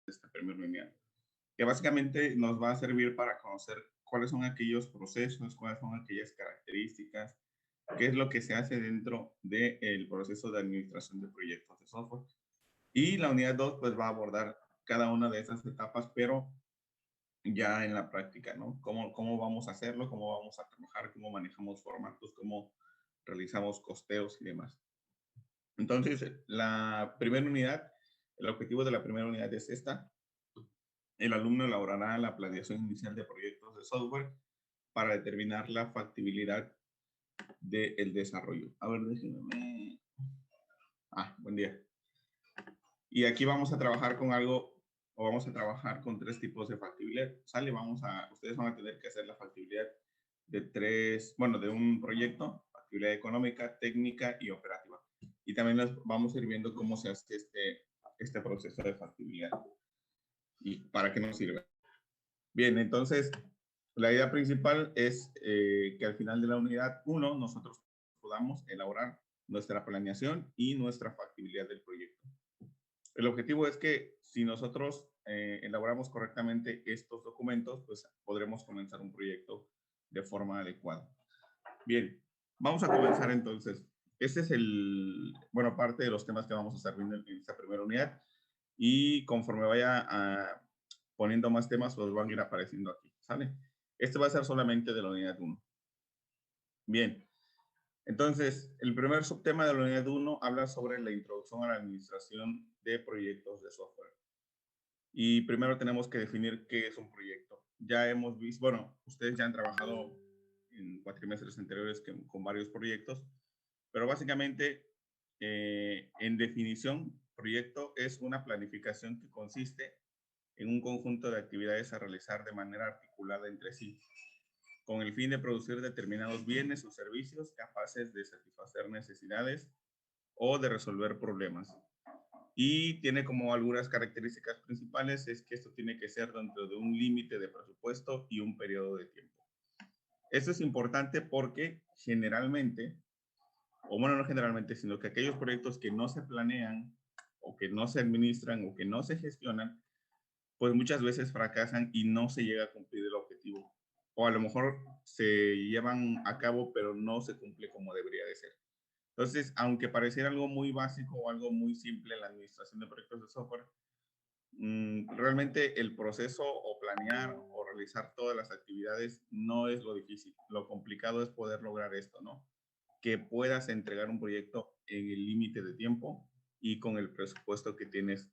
esta primera unidad, que básicamente nos va a servir para conocer cuáles son aquellos procesos, cuáles son aquellas características, qué es lo que se hace dentro del proceso de administración de proyectos de software. Y la unidad 2 pues va a abordar cada una de esas etapas, pero ya en la práctica, ¿no? ¿Cómo vamos a hacerlo? ¿Cómo vamos a trabajar? ¿Cómo manejamos formatos? ¿Cómo realizamos costeos y demás? Entonces, la primera unidad, el objetivo de la primera unidad es esta. El alumno elaborará la planeación inicial de proyectos de software para determinar la factibilidad del desarrollo. A ver, déjenme. Buen día. Y aquí vamos a trabajar con algo, o vamos a trabajar con 3 tipos de factibilidad. Sale, ustedes van a tener que hacer la factibilidad de de un proyecto, factibilidad económica, técnica y operativa. Y también vamos a ir viendo cómo se hace este proceso de factibilidad y para qué nos sirve. Bien, entonces, la idea principal es que al final de la unidad 1 nosotros podamos elaborar nuestra planeación y nuestra factibilidad del proyecto. El objetivo es que si nosotros elaboramos correctamente estos documentos, pues podremos comenzar un proyecto de forma adecuada. Bien, vamos a comenzar entonces. Este es parte de los temas que vamos a estar viendo en esta primera unidad. Y conforme vaya poniendo más temas, pues van a ir apareciendo aquí, ¿sale? Este va a ser solamente de la unidad 1. Bien, entonces, el primer subtema de la unidad 1 habla sobre la introducción a la administración de proyectos de software. Y primero tenemos que definir qué es un proyecto. Ya hemos visto, bueno, ustedes ya han trabajado en cuatrimestres anteriores con varios proyectos, pero básicamente, en definición, proyecto es una planificación que consiste en un conjunto de actividades a realizar de manera articulada entre sí, con el fin de producir determinados bienes o servicios capaces de satisfacer necesidades o de resolver problemas. Y tiene como algunas características principales, es que esto tiene que ser dentro de un límite de presupuesto y un periodo de tiempo. Esto es importante porque generalmente, o bueno, no generalmente, sino que aquellos proyectos que no se planean o que no se administran o que no se gestionan, pues muchas veces fracasan y no se llega a cumplir el objetivo. O a lo mejor se llevan a cabo, pero no se cumple como debería de ser. Entonces, aunque pareciera algo muy básico o algo muy simple en la administración de proyectos de software, realmente el proceso o planear o realizar todas las actividades no es lo difícil. Lo complicado es poder lograr esto, ¿no? Que puedas entregar un proyecto en el límite de tiempo y con el presupuesto que tienes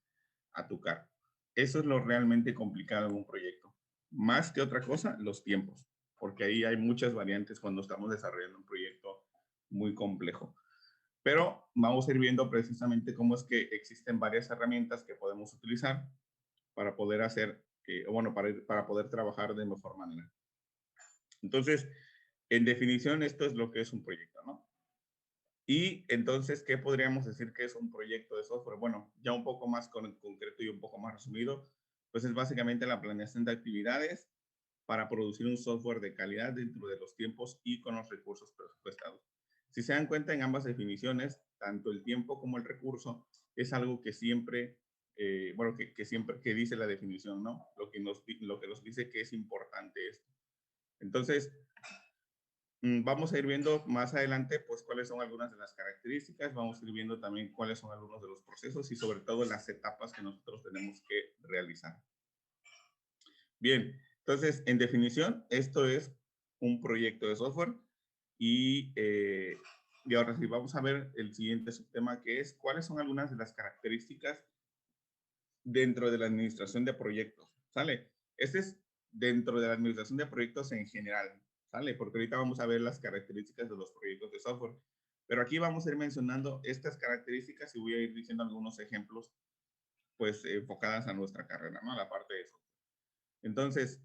a tu cargo. Eso es lo realmente complicado en un proyecto. Más que otra cosa, los tiempos, porque ahí hay muchas variantes cuando estamos desarrollando un proyecto muy complejo. Pero vamos a ir viendo precisamente cómo es que existen varias herramientas que podemos utilizar para poder hacer, para poder trabajar de mejor manera. Entonces, en definición, esto es lo que es un proyecto, ¿no? Y entonces, ¿qué podríamos decir que es un proyecto de software? Bueno, ya un poco más concreto y un poco más resumido, pues es básicamente la planeación de actividades para producir un software de calidad dentro de los tiempos y con los recursos presupuestados. Si se dan cuenta en ambas definiciones, tanto el tiempo como el recurso es algo que siempre, que dice la definición, ¿no? Lo que nos dice que es importante esto. Entonces, vamos a ir viendo más adelante, pues, cuáles son algunas de las características, vamos a ir viendo también cuáles son algunos de los procesos y sobre todo las etapas que nosotros tenemos que realizar. Bien, entonces, en definición, esto es un proyecto de software y ahora sí, vamos a ver el siguiente subtema que es cuáles son algunas de las características dentro de la administración de proyectos, ¿sale? Este es dentro de la administración de proyectos en general, ¿sale? Porque ahorita vamos a ver las características de los proyectos de software, pero aquí vamos a ir mencionando estas características y voy a ir diciendo algunos ejemplos, pues, enfocadas a nuestra carrera, ¿no? A la parte de eso. Entonces,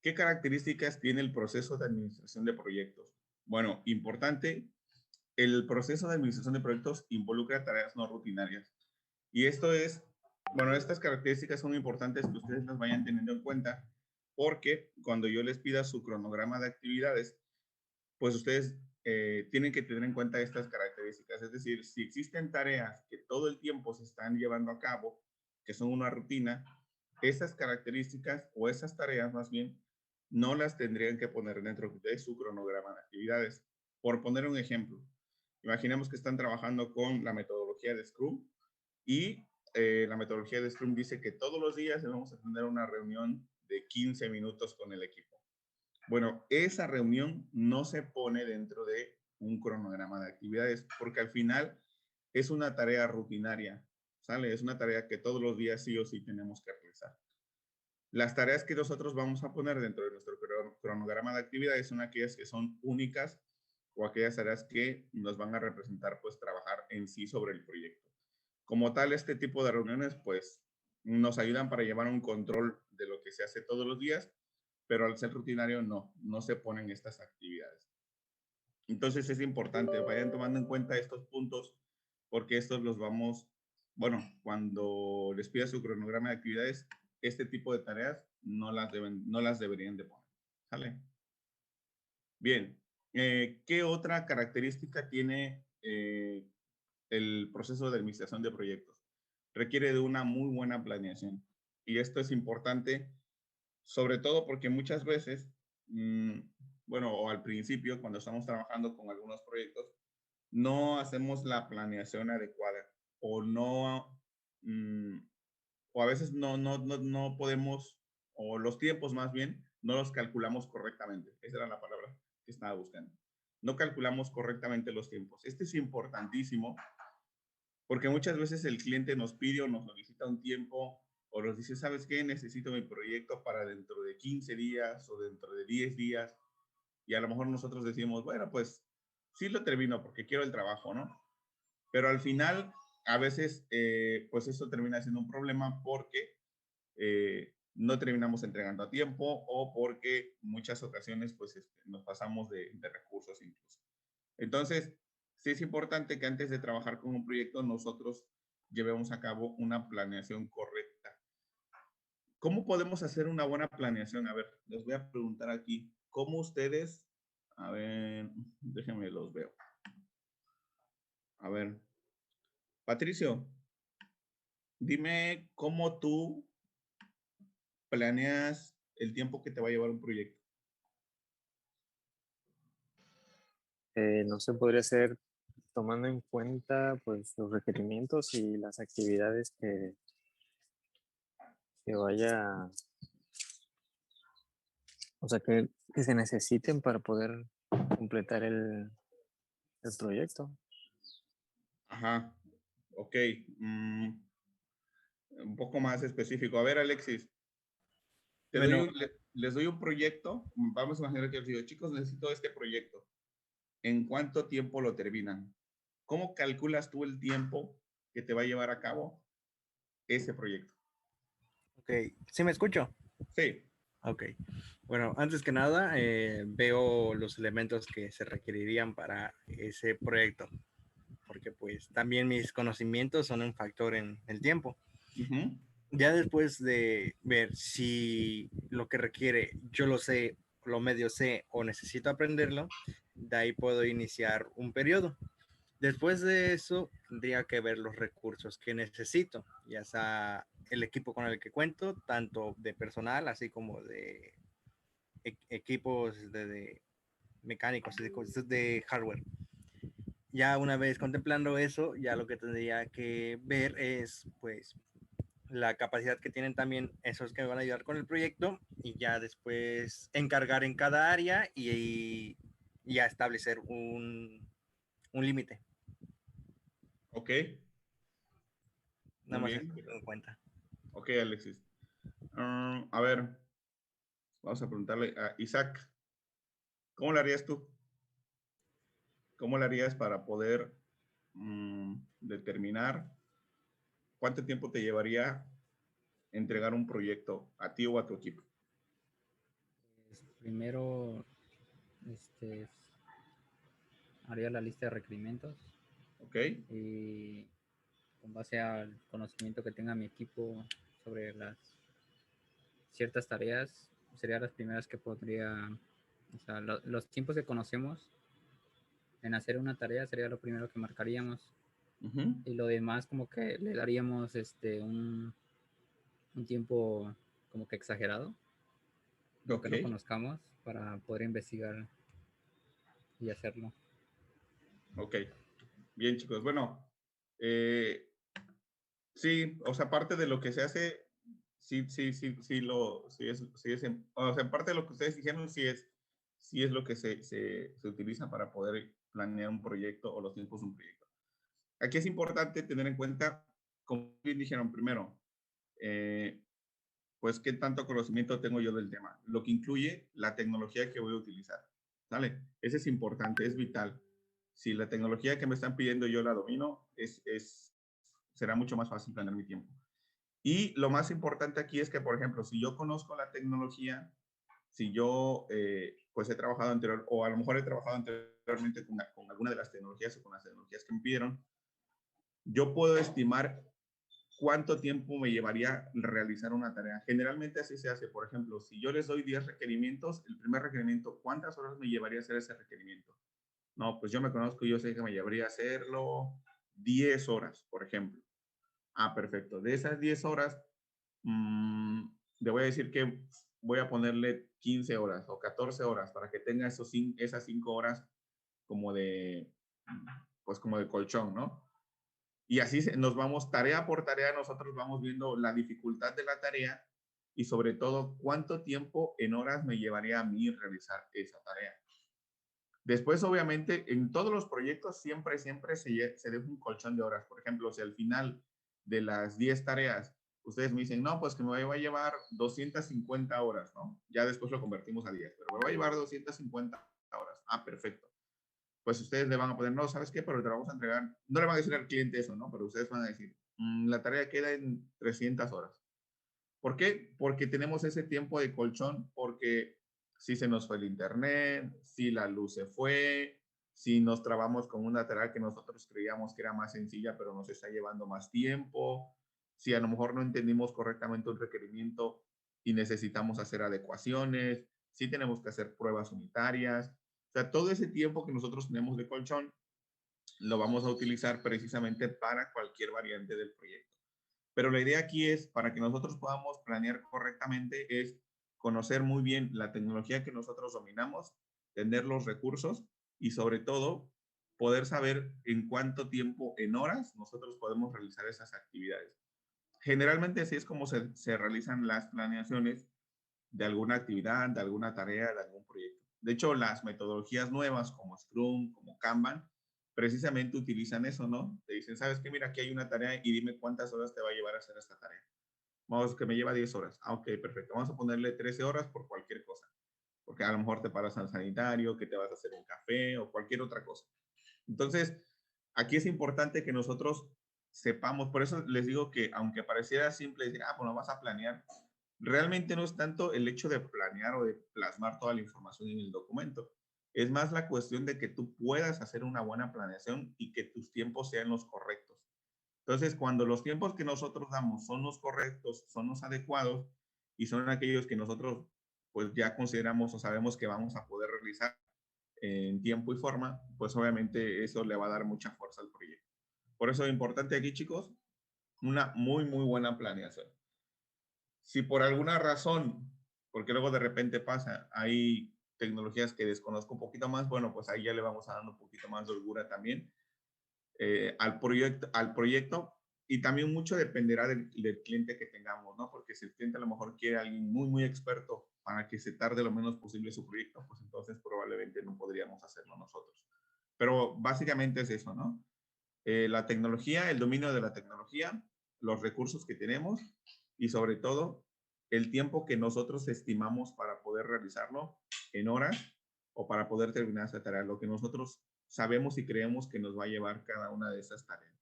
¿qué características tiene el proceso de administración de proyectos? Bueno, importante, el proceso de administración de proyectos involucra tareas no rutinarias. Y estas características son importantes que ustedes las vayan teniendo en cuenta, porque cuando yo les pida su cronograma de actividades, pues ustedes tienen que tener en cuenta estas características. Es decir, si existen tareas que todo el tiempo se están llevando a cabo, que son una rutina, esas características o esas tareas más bien no las tendrían que poner dentro de su cronograma de actividades. Por poner un ejemplo, imaginemos que están trabajando con la metodología de Scrum y la metodología de Scrum dice que todos los días debemos tener una reunión de 15 minutos con el equipo. Bueno, esa reunión no se pone dentro de un cronograma de actividades porque al final es una tarea rutinaria, ¿sale? Es una tarea que todos los días sí o sí tenemos que realizar. Las tareas que nosotros vamos a poner dentro de nuestro cronograma de actividades son aquellas que son únicas o aquellas tareas que nos van a representar, pues, trabajar en sí sobre el proyecto. Como tal, este tipo de reuniones, pues, nos ayudan para llevar un control de lo que se hace todos los días, pero al ser rutinario no se ponen estas actividades. Entonces es importante, vayan tomando en cuenta estos puntos, porque estos los vamos, bueno, cuando les pida su cronograma de actividades, este tipo de tareas no las deberían de poner. ¿Sale? Bien. ¿Qué otra característica tiene el proceso de administración de proyectos? Requiere de una muy buena planeación. Y esto es importante, sobre todo porque muchas veces, bueno, o al principio, cuando estamos trabajando con algunos proyectos, no hacemos la planeación adecuada o no, mm, o a veces no podemos, o los tiempos más bien, no los calculamos correctamente. Esa era la palabra que estaba buscando. No calculamos correctamente los tiempos. Este es importantísimo porque muchas veces el cliente nos pide o nos solicita un tiempo o nos dice, ¿sabes qué? Necesito mi proyecto para dentro de 15 días o dentro de 10 días. Y a lo mejor nosotros decimos, bueno, pues sí lo termino porque quiero el trabajo, ¿no? Pero al final, a veces, pues eso termina siendo un problema porque no terminamos entregando a tiempo o porque muchas ocasiones, pues nos pasamos de recursos incluso. Entonces, sí es importante que antes de trabajar con un proyecto nosotros llevemos a cabo una planeación correcta. ¿Cómo podemos hacer una buena planeación? A ver, les voy a preguntar aquí, ¿cómo ustedes, a ver, déjenme los veo. A ver, Patricio, dime cómo tú planeas el tiempo que te va a llevar un proyecto. No se podría hacer tomando en cuenta pues los requerimientos y las actividades que vaya, o sea, que se necesiten para poder completar el proyecto. Ajá, ok. Un poco más específico. A ver, Alexis, Bueno, les doy un proyecto. Vamos a imaginar que les digo, chicos, necesito este proyecto. ¿En cuánto tiempo lo terminan? ¿Cómo calculas tú el tiempo que te va a llevar a cabo ese proyecto? ok, ¿sí me escucho? Sí. Ok, bueno, antes que nada, veo los elementos que se requerirían para ese proyecto, porque pues también mis conocimientos son un factor en el tiempo. Uh-huh. Ya después de ver si lo que requiere yo lo sé, lo medio sé o necesito aprenderlo, de ahí puedo iniciar un periodo. Después de eso, tendría que ver los recursos que necesito, ya sea el equipo con el que cuento, tanto de personal, así como de equipos de mecánicos, de hardware. Ya una vez contemplando eso, ya lo que tendría que ver es, pues, la capacidad que tienen también esos que me van a ayudar con el proyecto y ya después encargar en cada área y ya establecer un límite. Ok, Nada muy más bien. tenerlo en cuenta. Ok, Alexis. A ver, vamos a preguntarle a Isaac, ¿cómo lo harías tú? ¿Cómo lo harías para poder determinar cuánto tiempo te llevaría entregar un proyecto a ti o a tu equipo? Primero, este, haría la lista de requerimientos ¿Ok? y con base al conocimiento que tenga mi equipo sobre las ciertas tareas, serían las primeras que podría, o sea, los tiempos que conocemos en hacer una tarea sería lo primero que marcaríamos Uh-huh. y lo demás como que le daríamos un tiempo como que exagerado, Ok, que no conozcamos para poder investigar y hacerlo. ok. Bien, chicos. Bueno, eh, sí, o sea, parte de lo que se hace, o sea, parte de lo que ustedes dijeron, sí es lo que se utiliza para poder planear un proyecto o los tiempos de un proyecto. Aquí es importante tener en cuenta, como bien dijeron primero, eh, pues qué tanto conocimiento tengo yo del tema, lo que incluye la tecnología que voy a utilizar, ¿sale? Ese es importante, es vital. Si la tecnología que me están pidiendo yo la domino, será mucho más fácil planear mi tiempo. Y lo más importante aquí es que, por ejemplo, si yo conozco la tecnología, si yo pues he trabajado anterior, o a lo mejor he trabajado anteriormente con alguna de las tecnologías o con las tecnologías que me pidieron, yo puedo estimar cuánto tiempo me llevaría realizar una tarea. Generalmente así se hace. Por ejemplo, si yo les doy 10 requerimientos, el primer requerimiento, ¿cuántas horas me llevaría hacer ese requerimiento? No, pues yo me conozco, yo sé que me llevaría hacerlo 10 horas, por ejemplo. Ah, perfecto. De esas 10 horas, le voy a decir que voy a ponerle 15 horas o 14 horas para que tenga esas 5 horas como de, pues como de colchón, ¿no? Y así nos vamos tarea por tarea, nosotros vamos viendo la dificultad de la tarea y sobre todo cuánto tiempo en horas me llevaría a mí realizar esa tarea. Después, obviamente, en todos los proyectos siempre se deja un colchón de horas. Por ejemplo, si al final de las 10 tareas ustedes me dicen, no, pues que me va a llevar 250 horas, ¿no? Ya después lo convertimos a 10, pero me va a llevar 250 horas. Ah, perfecto. Pues ustedes le van a poner, no, ¿sabes qué? Pero te lo vamos a entregar. No le van a decir al cliente eso, ¿no? Pero ustedes van a decir, la tarea queda en 300 horas. ¿Por qué? Porque tenemos ese tiempo de colchón, porque si se nos fue el internet, si la luz se fue, si nos trabamos con una tarea que nosotros creíamos que era más sencilla, pero nos está llevando más tiempo, si a lo mejor no entendimos correctamente un requerimiento y necesitamos hacer adecuaciones, si tenemos que hacer pruebas unitarias. O sea, todo ese tiempo que nosotros tenemos de colchón lo vamos a utilizar precisamente para cualquier variante del proyecto. Pero la idea aquí es, para que nosotros podamos planear correctamente, es conocer muy bien la tecnología que nosotros dominamos, tener los recursos y sobre todo poder saber en cuánto tiempo, en horas, nosotros podemos realizar esas actividades. Generalmente así es como se realizan las planeaciones de alguna actividad, de alguna tarea, de algún proyecto. De hecho, las metodologías nuevas como Scrum, como Kanban, precisamente utilizan eso, ¿no? Te dicen, ¿sabes qué? Mira, aquí hay una tarea y dime cuántas horas te va a llevar a hacer esta tarea. Vamos, que me lleva 10 horas. Ah, ok, perfecto. Vamos a ponerle 13 horas por cualquier cosa. Porque a lo mejor te paras al sanitario, que te vas a hacer un café o cualquier otra cosa. Entonces, aquí es importante que nosotros sepamos, por eso les digo que aunque pareciera simple decir, ah, pues no vas a planear, realmente no es tanto el hecho de planear o de plasmar toda la información en el documento. Es más la cuestión de que tú puedas hacer una buena planeación y que tus tiempos sean los correctos. Entonces, cuando los tiempos que nosotros damos son los correctos, son los adecuados y son aquellos que nosotros pues ya consideramos o sabemos que vamos a poder realizar en tiempo y forma, pues obviamente eso le va a dar mucha fuerza al proyecto. Por eso es importante aquí, chicos, una muy buena planeación. Si por alguna razón, porque luego de repente pasa, hay tecnologías que desconozco un poquito más, bueno, pues ahí ya le vamos a dar un poquito más de holgura también al proyecto y también mucho dependerá del cliente que tengamos, ¿no? Porque si el cliente a lo mejor quiere a alguien muy experto para que se tarde lo menos posible su proyecto, pues entonces probablemente no podríamos hacerlo nosotros. Pero básicamente es eso, ¿no? La tecnología, el dominio de la tecnología, los recursos que tenemos y sobre todo el tiempo que nosotros estimamos para poder realizarlo en horas o para poder terminar esa tarea, lo que nosotros sabemos y creemos que nos va a llevar cada una de esas tareas.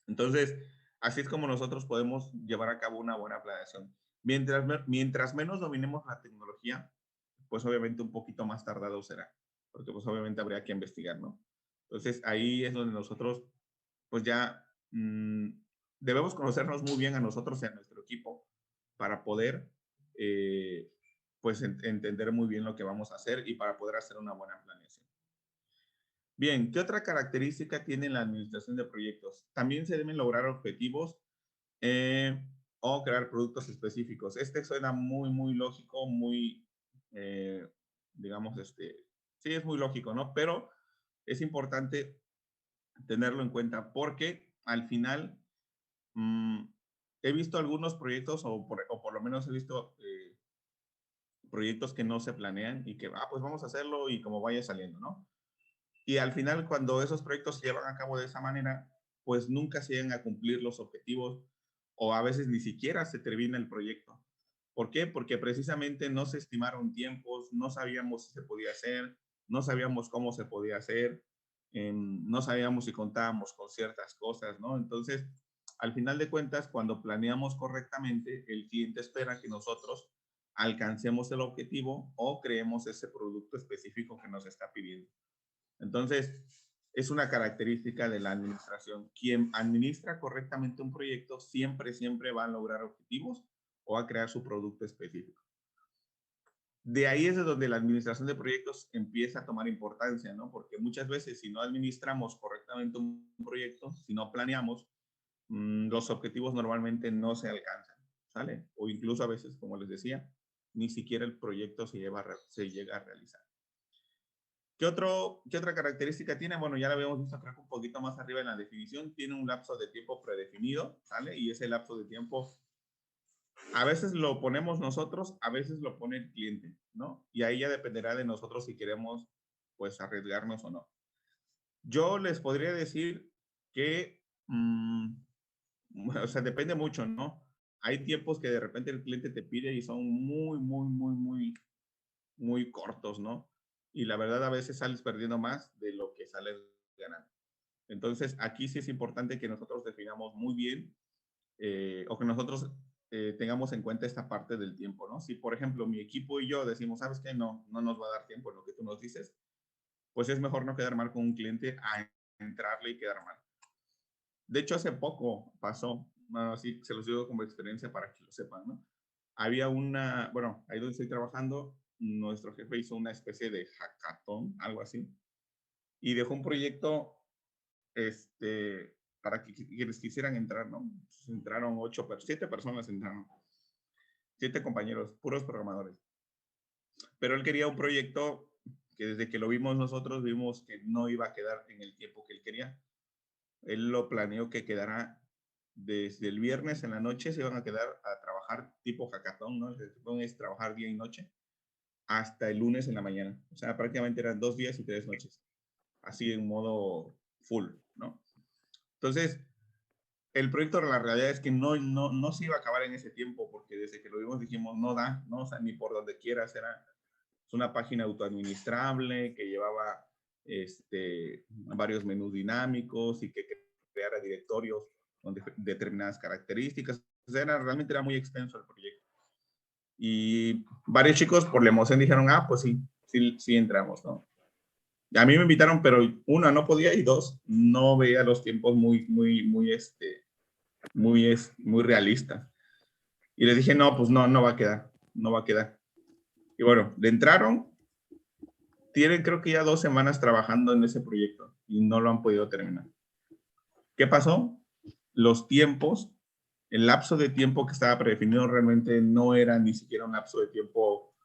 Entonces, así es como nosotros podemos llevar a cabo una buena planeación. Mientras menos dominemos la tecnología, pues obviamente un poquito más tardado será, porque pues obviamente habría que investigar, ¿no? Entonces, ahí es donde nosotros, pues ya debemos conocernos muy bien a nosotros y a nuestro equipo para poder, pues, entender muy bien lo que vamos a hacer y para poder hacer una buena planeación. Bien, ¿qué otra característica tiene la administración de proyectos? También se deben lograr objetivos o crear productos específicos. Este suena muy, muy lógico, muy, digamos, sí es muy lógico, ¿no? Pero es importante tenerlo en cuenta porque al final he visto algunos proyectos o por lo menos he visto proyectos que no se planean y que, pues vamos a hacerlo y como vaya saliendo, ¿no? Y al final, cuando esos proyectos se llevan a cabo de esa manera, pues nunca se llegan a cumplir los objetivos o a veces ni siquiera se termina el proyecto. ¿Por qué? Porque precisamente no se estimaron tiempos, no sabíamos si se podía hacer, no sabíamos cómo se podía hacer, no sabíamos si contábamos con ciertas cosas, ¿no? Entonces, al final de cuentas, cuando planeamos correctamente, el cliente espera que nosotros alcancemos el objetivo o creemos ese producto específico que nos está pidiendo. Entonces, es una característica de la administración. Quien administra correctamente un proyecto siempre, siempre va a lograr objetivos o va a crear su producto específico. De ahí es de donde la administración de proyectos empieza a tomar importancia, ¿no? Porque muchas veces si no administramos correctamente un proyecto, si no planeamos, los objetivos normalmente no se alcanzan, ¿sale? O incluso a veces, como les decía, ni siquiera el proyecto se llega a realizar. ¿Qué otra característica tiene? Bueno, ya la habíamos visto creo que un poquito más arriba en la definición. Tiene un lapso de tiempo predefinido, ¿sale? Y ese lapso de tiempo a veces lo ponemos nosotros, a veces lo pone el cliente, ¿no? Y ahí ya dependerá de nosotros si queremos, pues, arriesgarnos o no. Yo les podría decir que, o sea, depende mucho, ¿no? Hay tiempos que de repente el cliente te pide y son muy, muy, muy, muy, muy cortos, ¿no? Y la verdad a veces sales perdiendo más de lo que sales ganando. Entonces, aquí sí es importante que nosotros definamos muy bien o que nosotros tengamos en cuenta esta parte del tiempo, ¿no? Si, por ejemplo, mi equipo y yo decimos, ¿sabes qué? No nos va a dar tiempo en lo que tú nos dices, pues es mejor no quedar mal con un cliente a entrarle y quedar mal. De hecho, hace poco pasó, bueno, así se los digo como experiencia para que lo sepan, ¿no? Había bueno, ahí donde estoy trabajando, nuestro jefe hizo una especie de hackathon, algo así, y dejó un proyecto para que quienes quisieran entrar, ¿no? Entonces entraron 7 personas entraron, 7 compañeros, puros programadores. Pero él quería un proyecto que desde que lo vimos nosotros vimos que no iba a quedar en el tiempo que él quería. Él lo planeó que quedara desde el viernes en la noche, se iban a quedar a trabajar tipo hackathon, ¿no? Es trabajar día y noche, hasta el lunes en la mañana. O sea, prácticamente eran 2 días y 3 noches. Así en modo full, ¿no? Entonces, el proyecto, la realidad es que no se iba a acabar en ese tiempo, porque desde que lo vimos dijimos, no da, ¿no? O sea, ni por donde quieras, es una página autoadministrable que llevaba varios menús dinámicos y que creara directorios con determinadas características. O sea, realmente era muy extenso el proyecto. Y varios chicos por la emoción dijeron, pues sí entramos, ¿no? A mí me invitaron, pero una, no podía, y dos, no veía los tiempos muy realistas. Y les dije, no, pues no va a quedar, no va a quedar. Y bueno, le entraron, tienen creo que ya 2 semanas trabajando en ese proyecto y no lo han podido terminar. ¿Qué pasó? Los tiempos, el lapso de tiempo que estaba predefinido realmente no era ni siquiera un lapso de tiempo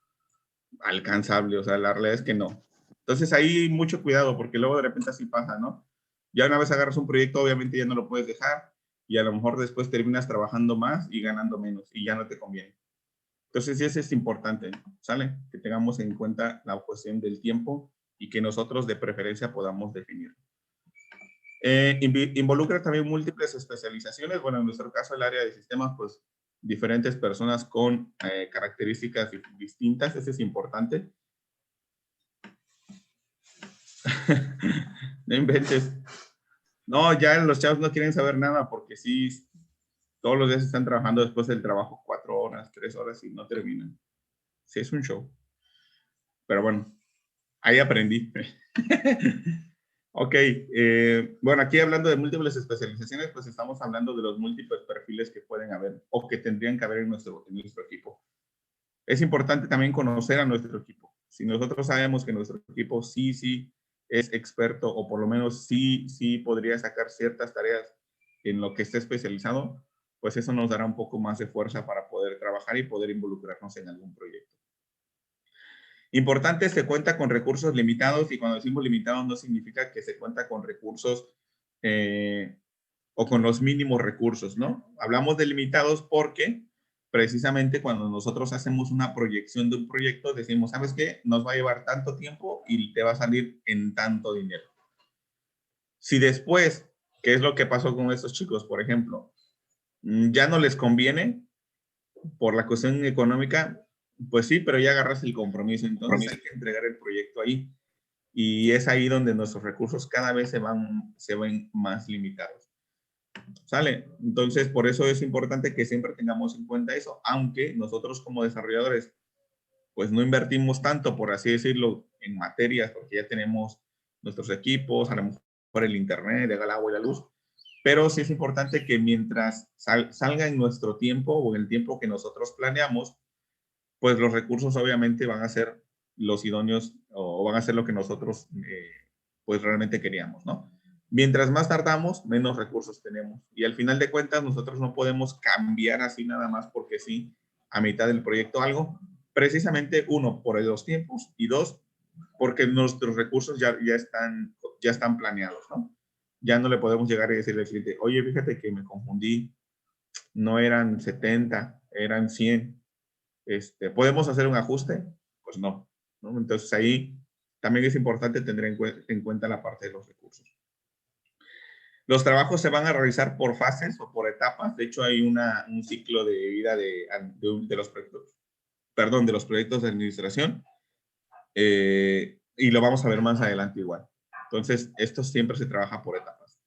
alcanzable, o sea, la realidad es que no. Entonces ahí mucho cuidado porque luego de repente así pasa, ¿no? Ya una vez agarras un proyecto, obviamente ya no lo puedes dejar y a lo mejor después terminas trabajando más y ganando menos y ya no te conviene. Entonces, sí, eso es importante, ¿sale? Que tengamos en cuenta la cuestión del tiempo y que nosotros de preferencia podamos definir. Involucra también múltiples especializaciones. Bueno, en nuestro caso, el área de sistemas, pues diferentes personas con características distintas. Eso es importante. No inventes. No, ya los chavos no quieren saber nada porque sí, todos los días están trabajando después del trabajo 4 horas, 3 horas y no terminan. Sí, es un show. Pero bueno, ahí aprendí. Ok, bueno, aquí hablando de múltiples especializaciones, pues estamos hablando de los múltiples perfiles que pueden haber o que tendrían que haber en nuestro equipo. Es importante también conocer a nuestro equipo. Si nosotros sabemos que nuestro equipo sí es experto o por lo menos sí podría sacar ciertas tareas en lo que esté especializado, pues eso nos dará un poco más de fuerza para poder trabajar y poder involucrarnos en algún proyecto. Importante, se cuenta con recursos limitados, y cuando decimos limitados no significa que se cuenta con recursos o con los mínimos recursos, ¿no? Hablamos de limitados porque precisamente cuando nosotros hacemos una proyección de un proyecto, decimos, ¿sabes qué? Nos va a llevar tanto tiempo y te va a salir en tanto dinero. Si después, ¿qué es lo que pasó con estos chicos? Por ejemplo, ya no les conviene por la cuestión económica, pues sí, pero ya agarras el compromiso, entonces hay que entregar el proyecto ahí. Y es ahí donde nuestros recursos cada vez se ven más limitados. ¿Sale? Entonces, por eso es importante que siempre tengamos en cuenta eso, aunque nosotros como desarrolladores, pues no invertimos tanto, por así decirlo, en materias, porque ya tenemos nuestros equipos, a lo mejor el internet, el agua y la luz, pero sí es importante que mientras salga en nuestro tiempo o en el tiempo que nosotros planeamos, pues los recursos obviamente van a ser los idóneos o van a ser lo que nosotros pues realmente queríamos, ¿no? Mientras más tardamos, menos recursos tenemos. Y al final de cuentas, nosotros no podemos cambiar así nada más porque sí, a mitad del proyecto algo. Precisamente, uno, por los tiempos, y dos, porque nuestros recursos ya están planeados, ¿no? Ya no le podemos llegar y decirle al cliente, oye, fíjate que me confundí, no eran 70, eran 100. ¿Podemos hacer un ajuste? Pues no, ¿no? Entonces ahí también es importante tener en cuenta la parte de los recursos. Los trabajos se van a realizar por fases o por etapas. De hecho, hay un ciclo de vida de los proyectos, perdón, de los proyectos de administración. Y lo vamos a ver más adelante igual. Entonces, esto siempre se trabaja por etapas.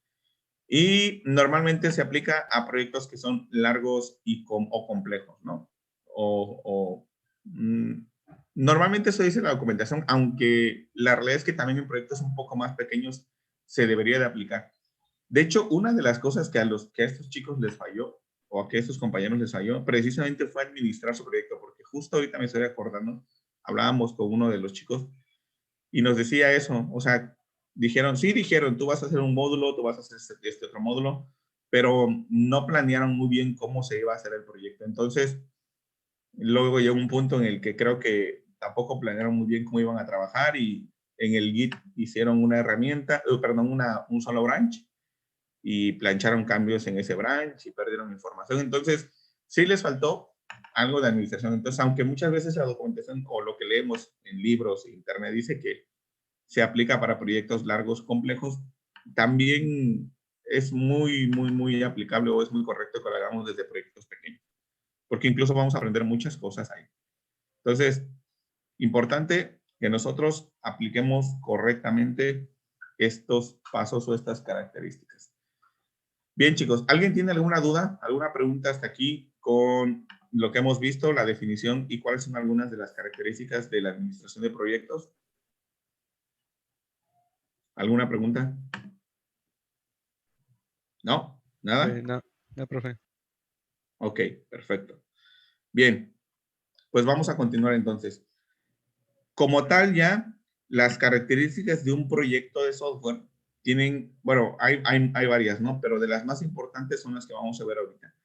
Y normalmente se aplica a proyectos que son largos o complejos, ¿no? Normalmente eso dice la documentación, aunque la realidad es que también en proyectos un poco más pequeños se debería de aplicar. De hecho, una de las cosas que a estos chicos les falló, o a que a estos compañeros les falló, precisamente fue administrar su proyecto, porque justo ahorita me estoy acordando, hablábamos con uno de los chicos y nos decía eso, o sea, dijeron, tú vas a hacer un módulo, tú vas a hacer este otro módulo, pero no planearon muy bien cómo se iba a hacer el proyecto. Entonces, luego llegó un punto en el que creo que tampoco planearon muy bien cómo iban a trabajar y en el Git hicieron una herramienta, perdón, un solo branch y plancharon cambios en ese branch y perdieron información. Entonces, sí les faltó algo de administración. Entonces, aunque muchas veces la documentación o lo que leemos en libros e internet dice que se aplica para proyectos largos, complejos, también es muy, muy, muy aplicable o es muy correcto que lo hagamos desde proyectos pequeños, porque incluso vamos a aprender muchas cosas ahí. Entonces, importante que nosotros apliquemos correctamente estos pasos o estas características. Bien, chicos, ¿alguien tiene alguna duda, alguna pregunta hasta aquí con lo que hemos visto, la definición y cuáles son algunas de las características de la administración de proyectos? ¿Alguna pregunta? ¿No? ¿Nada? No, profe. Ok, perfecto. Bien, pues vamos a continuar entonces. Como tal ya, las características de un proyecto de software tienen, bueno, hay varias, ¿no? Pero de las más importantes son las que vamos a ver ahorita.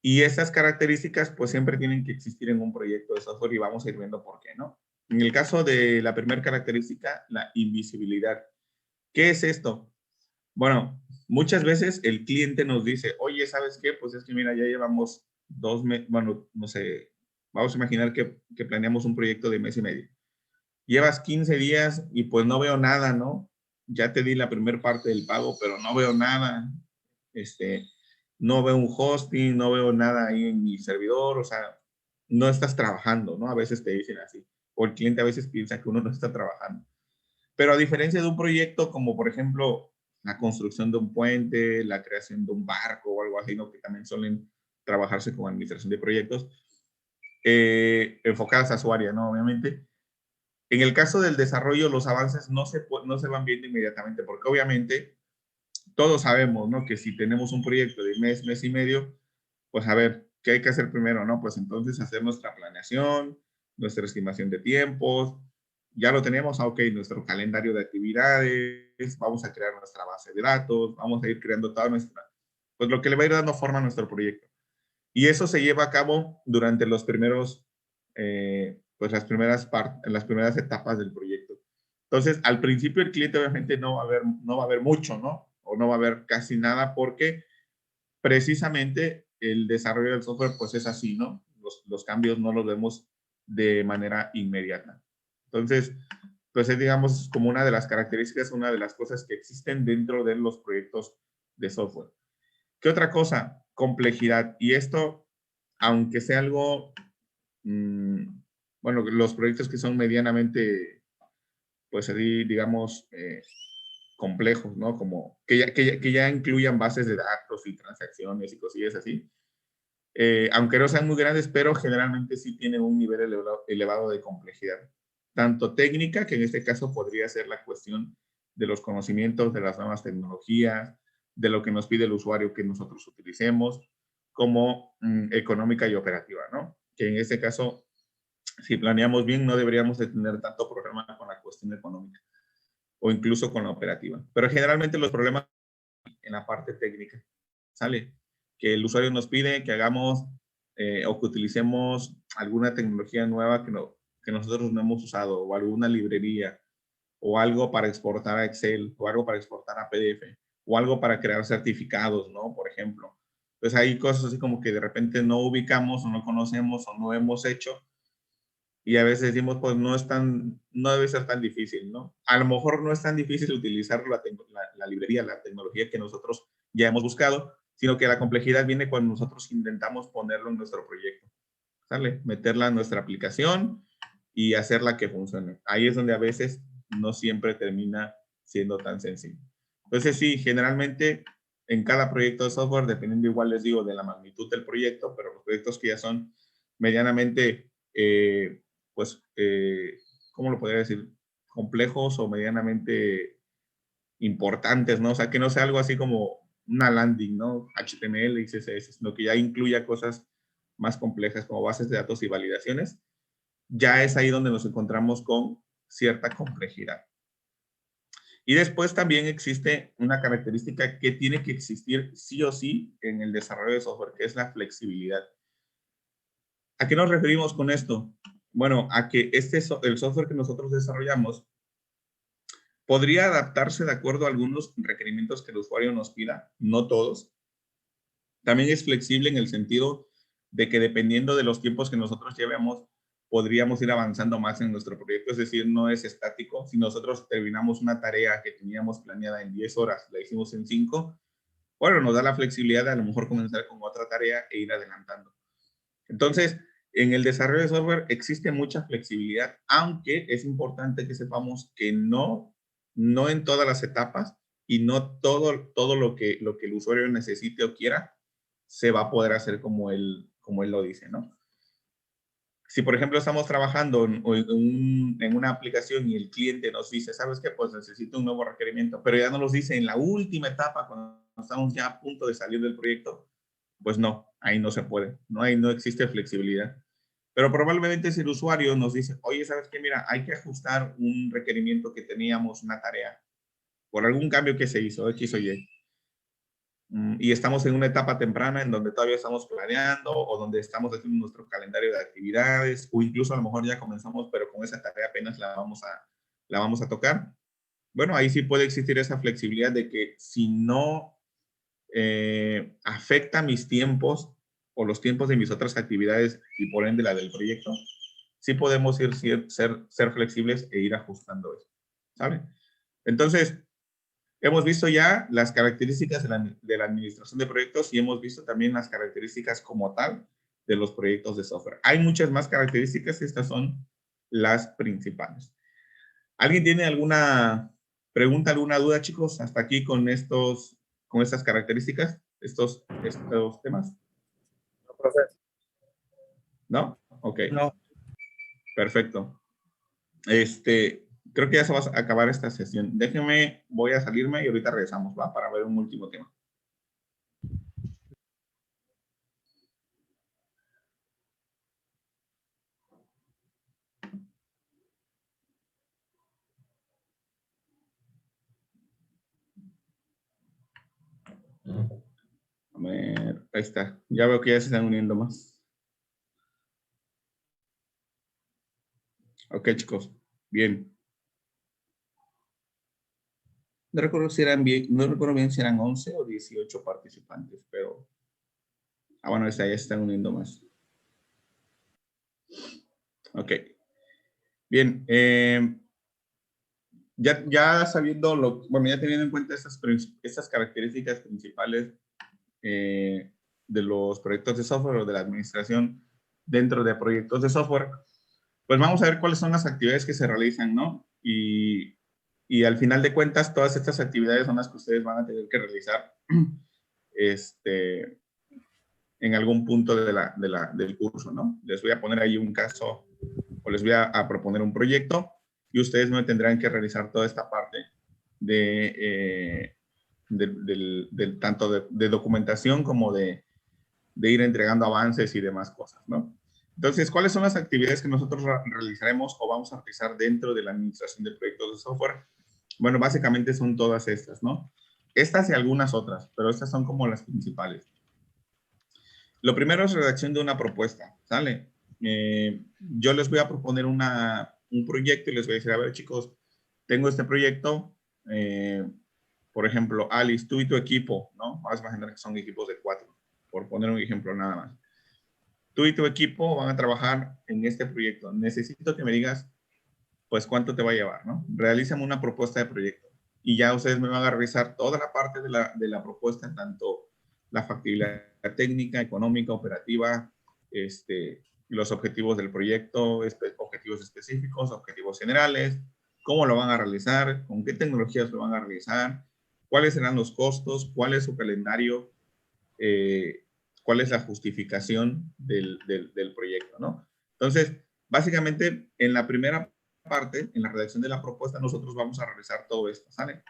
Y esas características pues siempre tienen que existir en un proyecto de software y vamos a ir viendo por qué, ¿no? En el caso de la primera característica, la invisibilidad. ¿Qué es esto? Bueno, muchas veces el cliente nos dice, oye, ¿sabes qué? Pues es que mira, ya llevamos 2 meses, bueno, no sé, vamos a imaginar que planeamos un proyecto de mes y medio. Llevas 15 días y pues no veo nada, ¿no? Ya te di la primera parte del pago, pero no veo nada. No veo un hosting, no veo nada ahí en mi servidor, o sea, no estás trabajando, ¿no? A veces te dicen así. O el cliente a veces piensa que uno no está trabajando. Pero a diferencia de un proyecto como, por ejemplo, la construcción de un puente, la creación de un barco o algo así, ¿no? Que también suelen trabajarse con administración de proyectos, enfocadas a su área, ¿no? Obviamente. En el caso del desarrollo, los avances no se van viendo inmediatamente, porque obviamente todos sabemos, ¿no? Que si tenemos un proyecto de mes y medio, pues a ver, ¿qué hay que hacer primero, no? Pues entonces hacer nuestra planeación, nuestra estimación de tiempos, ya lo tenemos, ok, nuestro calendario de actividades, vamos a crear nuestra base de datos, vamos a ir creando toda nuestra pues lo que le va a ir dando forma a nuestro proyecto. Y eso se lleva a cabo durante los primeros, pues las primeras etapas del proyecto. Entonces, al principio el cliente obviamente no va a ver mucho, ¿no? O no va a ver casi nada porque precisamente el desarrollo del software pues es así, ¿no? Los cambios no los vemos de manera inmediata. Entonces, pues es, digamos, como una de las características, una de las cosas que existen dentro de los proyectos de software. ¿Qué otra cosa? Complejidad. Y esto, aunque sea algo, bueno, los proyectos que son medianamente, pues digamos, complejos, ¿no? Como que ya incluyan bases de datos y transacciones y cosillas así. Aunque no sean muy grandes, pero generalmente sí tienen un nivel elevado de complejidad. Tanto técnica, que en este caso podría ser la cuestión de los conocimientos de las nuevas tecnologías, de lo que nos pide el usuario que nosotros utilicemos, como económica y operativa, ¿no? Que en este caso, si planeamos bien, no deberíamos de tener tanto problema con la cuestión económica o incluso con la operativa. Pero generalmente los problemas en la parte técnica, ¿sale? Que el usuario nos pide que hagamos o que utilicemos alguna tecnología nueva que nosotros no hemos usado, o alguna librería, o algo para exportar a Excel, o algo para exportar a PDF, o algo para crear certificados, ¿no? Por ejemplo. Pues hay cosas así como que de repente no ubicamos o no conocemos o no hemos hecho y a veces decimos, pues no debe ser tan difícil, ¿no? A lo mejor no es tan difícil utilizar la librería, la tecnología que nosotros ya hemos buscado, sino que la complejidad viene cuando nosotros intentamos ponerlo en nuestro proyecto, ¿sale? Meterla en nuestra aplicación y hacerla que funcione. Ahí es donde a veces no siempre termina siendo tan sencillo. Entonces, sí, generalmente en cada proyecto de software, dependiendo igual les digo de la magnitud del proyecto, pero los proyectos que ya son medianamente pues, ¿cómo lo podría decir? Complejos o medianamente importantes, ¿no? O sea, que no sea algo así como una landing, ¿no? HTML y CSS, sino que ya incluya cosas más complejas como bases de datos y validaciones. Ya es ahí donde nos encontramos con cierta complejidad. Y después también existe una característica que tiene que existir sí o sí en el desarrollo de software, que es la flexibilidad. ¿A qué nos referimos con esto? Bueno, a que el software que nosotros desarrollamos podría adaptarse de acuerdo a algunos requerimientos que el usuario nos pida, no todos. También es flexible en el sentido de que dependiendo de los tiempos que nosotros llevemos, podríamos ir avanzando más en nuestro proyecto, es decir, no es estático. Si nosotros terminamos una tarea que teníamos planeada en 10 horas, la hicimos en 5, bueno, nos da la flexibilidad de a lo mejor comenzar con otra tarea e ir adelantando. Entonces, en el desarrollo de software existe mucha flexibilidad, aunque es importante que sepamos que no en todas las etapas y no todo lo que el usuario necesite o quiera se va a poder hacer como él lo dice, ¿no? Si, por ejemplo, estamos trabajando en una aplicación y el cliente nos dice, ¿sabes qué? Pues necesito un nuevo requerimiento, pero ya nos lo dice en la última etapa, cuando estamos ya a punto de salir del proyecto, pues no, ahí no se puede, ¿no? Ahí no existe flexibilidad. Pero probablemente si el usuario nos dice, oye, ¿sabes qué? Mira, hay que ajustar un requerimiento que teníamos, una tarea, por algún cambio que se hizo, X o Y. Y estamos en una etapa temprana en donde todavía estamos planeando o donde estamos haciendo nuestro calendario de actividades o incluso a lo mejor ya comenzamos, pero con esa tarea apenas la vamos a tocar. Bueno, ahí sí puede existir esa flexibilidad de que si no afecta mis tiempos o los tiempos de mis otras actividades y por ende la del proyecto, sí podemos ser flexibles e ir ajustando eso, ¿sabe? Entonces, hemos visto ya las características de la administración de proyectos y hemos visto también las características como tal de los proyectos de software. Hay muchas más características, estas son las principales. ¿Alguien tiene alguna pregunta, alguna duda, chicos, hasta aquí con estas características, estos temas? No, profe. ¿No? Ok. No. Perfecto. Creo que ya se va a acabar esta sesión. Déjenme, voy a salirme y ahorita regresamos, ¿va? Para ver un último tema. ver, ahí está. Ya veo que ya se están uniendo más. Ok, chicos. Bien. No recuerdo si eran bien, no recuerdo bien si eran 11 o 18 participantes, pero... Ah, bueno, ya se están uniendo más. Ok. Bien. Ya sabiendo bueno, ya teniendo en cuenta estas características principales de los proyectos de software o de la administración dentro de proyectos de software, pues vamos a ver cuáles son las actividades que se realizan, ¿no? Y al final de cuentas, todas estas actividades son las que ustedes van a tener que realizar en algún punto del curso, ¿no? Les voy a poner ahí un caso o les voy a proponer un proyecto y ustedes me tendrán que realizar toda esta parte del tanto de documentación como de ir entregando avances y demás cosas, ¿no? Entonces, ¿cuáles son las actividades que nosotros realizaremos o vamos a realizar dentro de la administración de proyectos de software? Bueno, básicamente son todas estas, ¿no? Estas y algunas otras, pero estas son como las principales. Lo primero es redacción de una propuesta, ¿sale? Yo les voy a proponer un proyecto y les voy a decir, a ver, chicos, tengo este proyecto, por ejemplo, Alice, tú y tu equipo, ¿no? Vas a imaginar que son equipos de 4, por poner un ejemplo nada más. Tú y tu equipo van a trabajar en este proyecto. Necesito que me digas, pues, cuánto te va a llevar, ¿no? Realízame una propuesta de proyecto. Y ya ustedes me van a revisar toda la parte de la propuesta, tanto la factibilidad técnica, económica, operativa, los objetivos del proyecto, objetivos específicos, objetivos generales, cómo lo van a realizar, con qué tecnologías lo van a realizar, cuáles serán los costos, cuál es su calendario, cuál es la justificación del proyecto, ¿no? Entonces, básicamente, en la primera parte, en la redacción de la propuesta, nosotros vamos a realizar todo esto, ¿sale?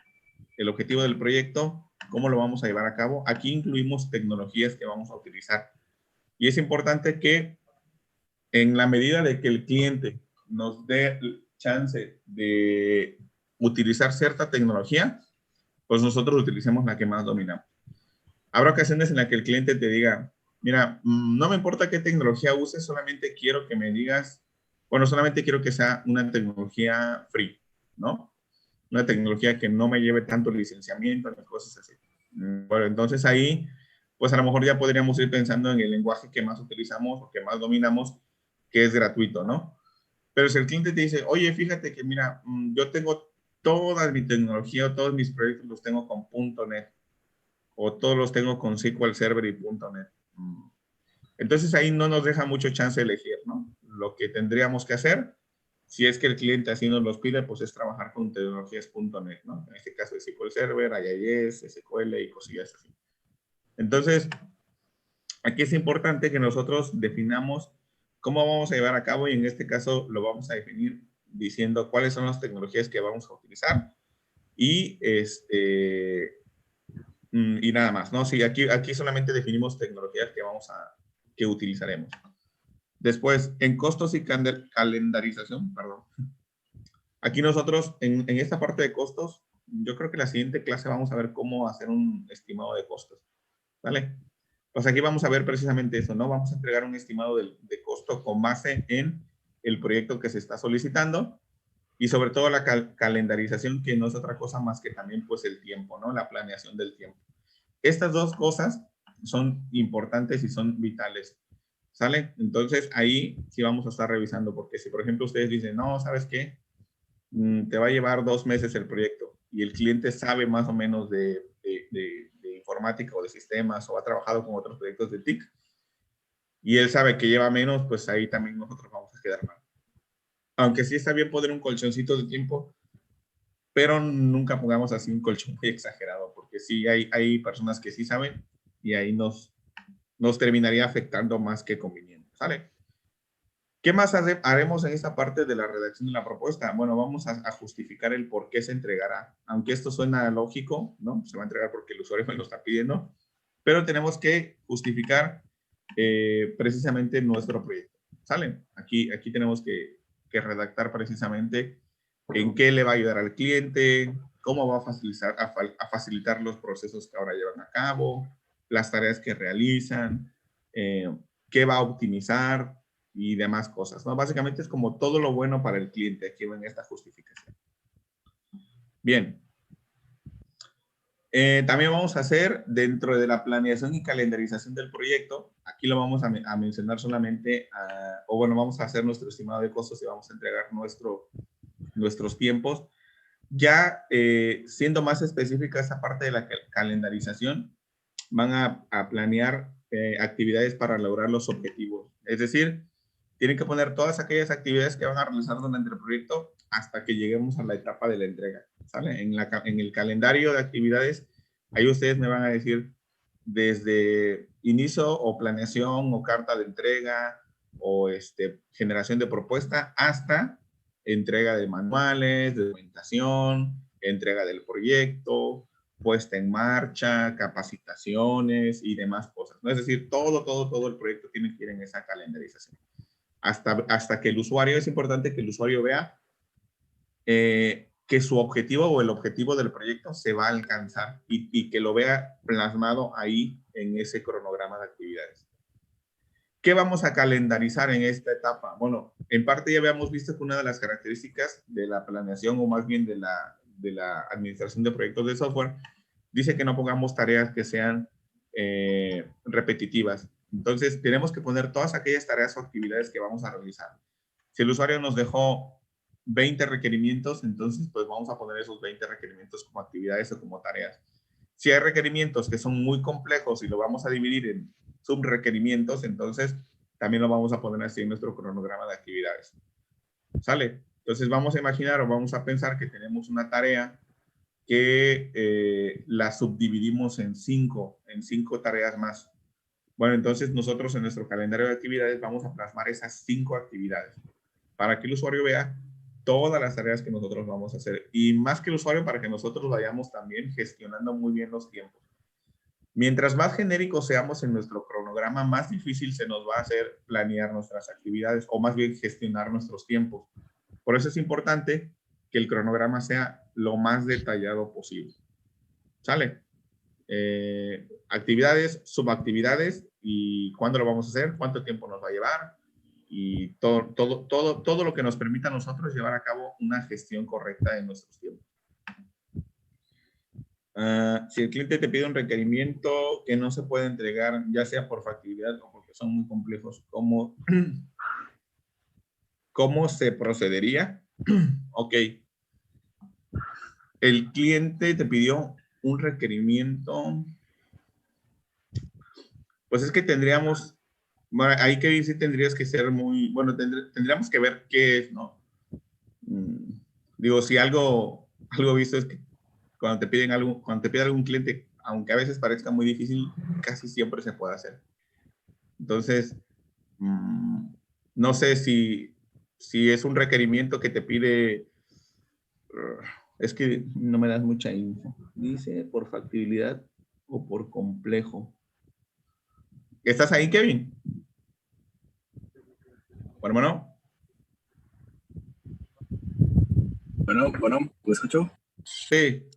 El objetivo del proyecto, cómo lo vamos a llevar a cabo. Aquí incluimos tecnologías que vamos a utilizar. Y es importante que en la medida de que el cliente nos dé chance de utilizar cierta tecnología, pues nosotros utilicemos la que más dominamos. Habrá ocasiones en las que el cliente te diga, mira, no me importa qué tecnología uses, solamente quiero que me digas, bueno, solamente quiero que sea una tecnología free, ¿no? Una tecnología que no me lleve tanto licenciamiento, ni cosas así. Bueno, entonces ahí, pues a lo mejor ya podríamos ir pensando en el lenguaje que más utilizamos o que más dominamos, que es gratuito, ¿no? Pero si el cliente te dice, oye, fíjate que mira, yo tengo toda mi tecnología o todos mis proyectos los tengo con .NET o todos los tengo con SQL Server y .NET. Entonces ahí no nos deja mucho chance de elegir, ¿no? Lo que tendríamos que hacer, si es que el cliente así nos los pide, pues es trabajar con tecnologías .NET, ¿no? En este caso es SQL Server, IIS, SQL y cosillas así. Entonces, aquí es importante que nosotros definamos cómo vamos a llevar a cabo y en este caso lo vamos a definir diciendo cuáles son las tecnologías que vamos a utilizar y y nada más, ¿no? Sí, aquí solamente definimos tecnologías que utilizaremos. Después, en costos y calendarización, perdón. Aquí nosotros, en esta parte de costos, yo creo que la siguiente clase vamos a ver cómo hacer un estimado de costos, ¿vale? Pues aquí vamos a ver precisamente eso, ¿no? Vamos a entregar un estimado de costo con base en el proyecto que se está solicitando y sobre todo la calendarización, que no es otra cosa más que también pues el tiempo, ¿no? La planeación del tiempo. Estas dos cosas son importantes y son vitales, ¿sale? Entonces ahí sí vamos a estar revisando, porque si por ejemplo ustedes dicen, no, ¿sabes qué? Te va a llevar 2 meses el proyecto y el cliente sabe más o menos de informática o de sistemas o ha trabajado con otros proyectos de TIC y él sabe que lleva menos, pues ahí también nosotros vamos a quedar mal. Aunque sí está bien poner un colchoncito de tiempo, pero nunca pongamos así un colchón muy exagerado, porque sí hay personas que sí saben y ahí nos terminaría afectando más que conveniente, ¿sale? ¿Qué más haremos en esta parte de la redacción de la propuesta? Bueno, vamos a justificar el por qué se entregará. Aunque esto suena lógico, ¿no? Se va a entregar porque el usuario me lo está pidiendo, pero tenemos que justificar precisamente nuestro proyecto, ¿sale? Aquí tenemos que redactar precisamente en qué le va a ayudar al cliente, cómo va a facilitar los procesos que ahora llevan a cabo, las tareas que realizan, qué va a optimizar y demás cosas, ¿no? Básicamente es como todo lo bueno para el cliente aquí en esta justificación. Bien. También vamos a hacer dentro de la planeación y calendarización del proyecto, aquí lo vamos a mencionar solamente, o bueno, vamos a hacer nuestro estimado de costos y vamos a entregar nuestros tiempos. Ya siendo más específica esa parte de la calendarización, van a planear actividades para lograr los objetivos. Es decir, tienen que poner todas aquellas actividades que van a realizar durante el proyecto hasta que lleguemos a la etapa de la entrega, ¿sale? En el calendario de actividades, ahí ustedes me van a decir desde inicio o planeación o carta de entrega o generación de propuesta hasta entrega de manuales, de documentación, entrega del proyecto, puesta en marcha, capacitaciones y demás cosas, ¿no? Es decir, todo el proyecto tiene que ir en esa calendarización. Hasta que el usuario, es importante que el usuario vea que su objetivo o el objetivo del proyecto se va a alcanzar y que lo vea plasmado ahí en ese cronograma de actividades. ¿Qué vamos a calendarizar en esta etapa? Bueno, en parte ya habíamos visto que una de las características de la planeación o más bien de la administración de proyectos de software dice que no pongamos tareas que sean repetitivas. Entonces, tenemos que poner todas aquellas tareas o actividades que vamos a realizar. Si el usuario nos dejó 20 requerimientos, entonces pues vamos a poner esos 20 requerimientos como actividades o como tareas. Si hay requerimientos que son muy complejos y lo vamos a dividir en subrequerimientos, entonces también lo vamos a poner así en nuestro cronograma de actividades. ¿Sale? Entonces vamos a imaginar o vamos a pensar que tenemos una tarea que la subdividimos en cinco tareas más. Bueno, entonces nosotros en nuestro calendario de actividades vamos a plasmar esas 5 actividades para que el usuario vea todas las tareas que nosotros vamos a hacer. Y más que el usuario, para que nosotros vayamos también gestionando muy bien los tiempos. Mientras más genéricos seamos en nuestro cronograma, más difícil se nos va a hacer planear nuestras actividades o más bien gestionar nuestros tiempos. Por eso es importante que el cronograma sea lo más detallado posible. ¿Sale? Actividades, subactividades y cuándo lo vamos a hacer, cuánto tiempo nos va a llevar y todo lo que nos permita a nosotros llevar a cabo una gestión correcta de nuestros tiempos. Si el cliente te pide un requerimiento que no se puede entregar, ya sea por factibilidad o porque son muy complejos, ¿cómo se procedería? Ok. El cliente te pidió un requerimiento. Pues es que tendríamos, bueno, ahí que sí tendrías que ser muy, bueno, tendríamos que ver qué es, ¿no? Digo, si algo visto es que cuando te pide algún cliente, aunque a veces parezca muy difícil, casi siempre se puede hacer. Entonces, no sé si es un requerimiento que te pide, es que no me das mucha info. Dice por factibilidad o por complejo. ¿Estás ahí, Kevin? Bueno. Bueno, ¿me escucho? Sí.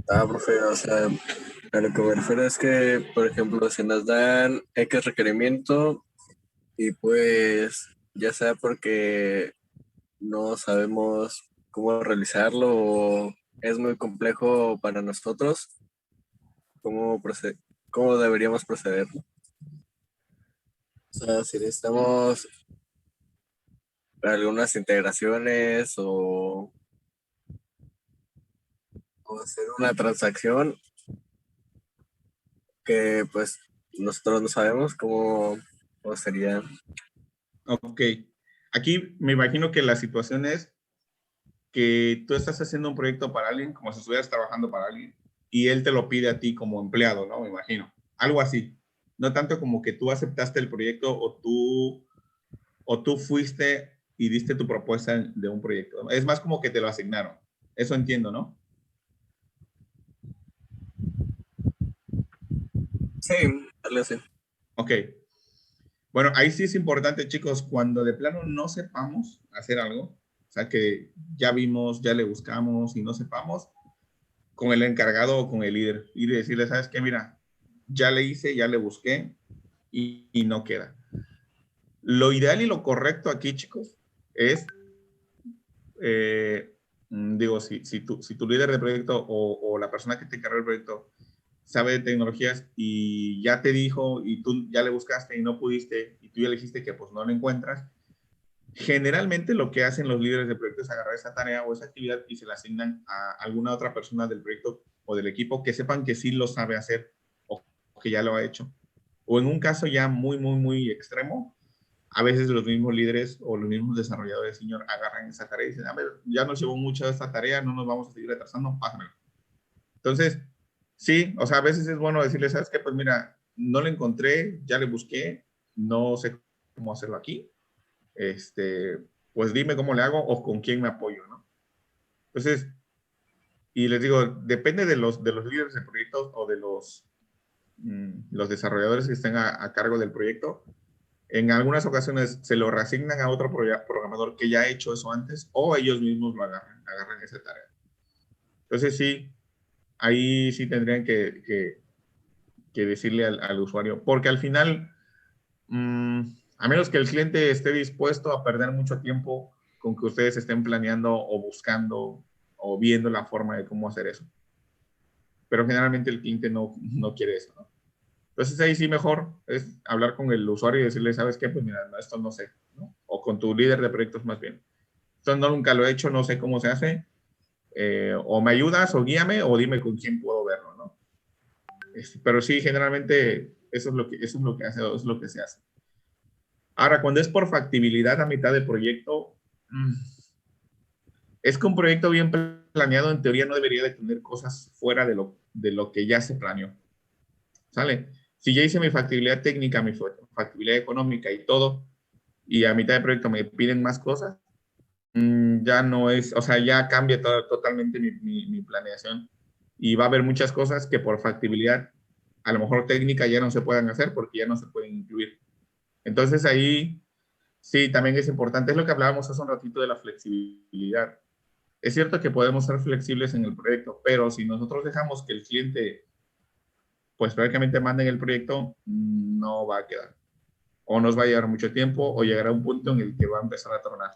Profe, o sea, a lo que me refiero es que, por ejemplo, si nos dan X requerimiento y pues ya sea porque no sabemos cómo realizarlo o es muy complejo para nosotros, ¿cómo deberíamos proceder? O sea, si necesitamos algunas integraciones o hacer una transacción que pues nosotros no sabemos cómo sería. Ok. Aquí me imagino que la situación es que tú estás haciendo un proyecto para alguien, como si estuvieras trabajando para alguien, y él te lo pide a ti como empleado, ¿no? Me imagino. Algo así. No tanto como que tú aceptaste el proyecto o tú fuiste y diste tu propuesta de un proyecto. Es más como que te lo asignaron. Eso entiendo, ¿no? Sí, algo así. Ok. Bueno, ahí sí es importante, chicos, cuando de plano no sepamos hacer algo, o sea, que ya vimos, ya le buscamos y no sepamos, con el encargado o con el líder y decirle, ¿sabes qué? Mira, ya le hice, ya le busqué y no queda. Lo ideal y lo correcto aquí, chicos, es, digo, si tu líder de proyecto o la persona que te encargó el proyecto sabe de tecnologías y ya te dijo y tú ya le buscaste y no pudiste y tú ya le dijiste que pues no lo encuentras, generalmente lo que hacen los líderes de proyecto es agarrar esa tarea o esa actividad y se la asignan a alguna otra persona del proyecto o del equipo que sepan que sí lo sabe hacer o que ya lo ha hecho. O en un caso ya muy, muy, muy extremo, a veces los mismos líderes o los mismos desarrolladores senior agarran esa tarea y dicen, a ver, ya nos llevó mucho esta tarea, no nos vamos a seguir retrasando, pásamelo. Entonces, sí, o sea, a veces es bueno decirle, ¿sabes qué? Pues mira, no lo encontré, ya le busqué, no sé cómo hacerlo aquí, pues dime cómo le hago o con quién me apoyo, ¿no? Entonces, y les digo, depende de los líderes de proyectos o de los desarrolladores que estén a cargo del proyecto. En algunas ocasiones se lo reasignan a otro programador que ya ha hecho eso antes o ellos mismos lo agarran esa tarea. Entonces, sí, ahí sí tendrían que decirle al usuario, porque al final, a menos que el cliente esté dispuesto a perder mucho tiempo con que ustedes estén planeando o buscando o viendo la forma de cómo hacer eso. Pero generalmente el cliente no quiere eso, ¿no? Entonces ahí sí mejor es hablar con el usuario y decirle, ¿sabes qué? Pues mira, no, esto no sé, ¿no? O con tu líder de proyectos más bien. Esto no, nunca lo he hecho, no sé cómo se hace. O me ayudas o guíame o dime con quién puedo verlo, ¿no? Pero sí, generalmente eso es lo que hace, eso es lo que se hace. Ahora, cuando es por factibilidad a mitad de proyecto, es que un proyecto bien planeado en teoría no debería de tener cosas fuera de lo que ya se planeó. ¿Sale? Si ya hice mi factibilidad técnica, mi factibilidad económica y todo, y a mitad de proyecto me piden más cosas, ya no es, o sea, ya cambia totalmente mi planeación y va a haber muchas cosas que por factibilidad, a lo mejor técnica, ya no se puedan hacer porque ya no se pueden incluir. Entonces ahí sí, también es importante, es lo que hablábamos hace un ratito de la flexibilidad. Es cierto que podemos ser flexibles en el proyecto, pero si nosotros dejamos que el cliente, pues prácticamente mande en el proyecto, no va a quedar. O nos va a llevar mucho tiempo o llegará un punto en el que va a empezar a tronar.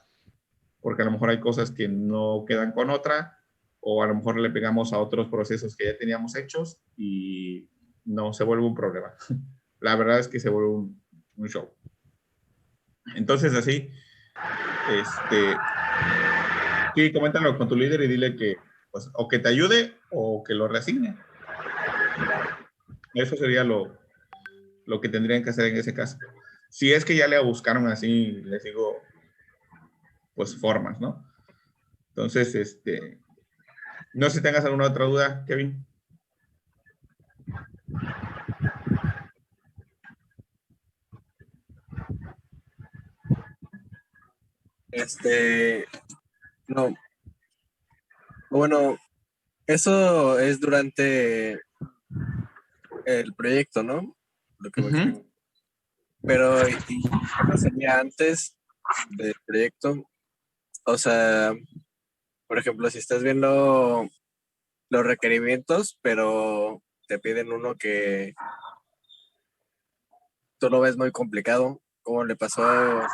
Porque a lo mejor hay cosas que no quedan con otra, o a lo mejor le pegamos a otros procesos que ya teníamos hechos y no se vuelve un problema. La verdad es que se vuelve un show. Entonces así, sí, coméntalo con tu líder y dile que, pues, o que te ayude o que lo reasigne. Eso sería lo que tendrían que hacer en ese caso. Si es que ya le buscaron así, les digo, pues formas, ¿no? Entonces, no sé si tengas alguna otra duda, Kevin. No, bueno, eso es durante el proyecto, ¿no? Lo que me explico. Pero, ¿y qué pasaría antes del proyecto? O sea, por ejemplo, si estás viendo los requerimientos, pero te piden uno que tú lo ves muy complicado, como le pasó en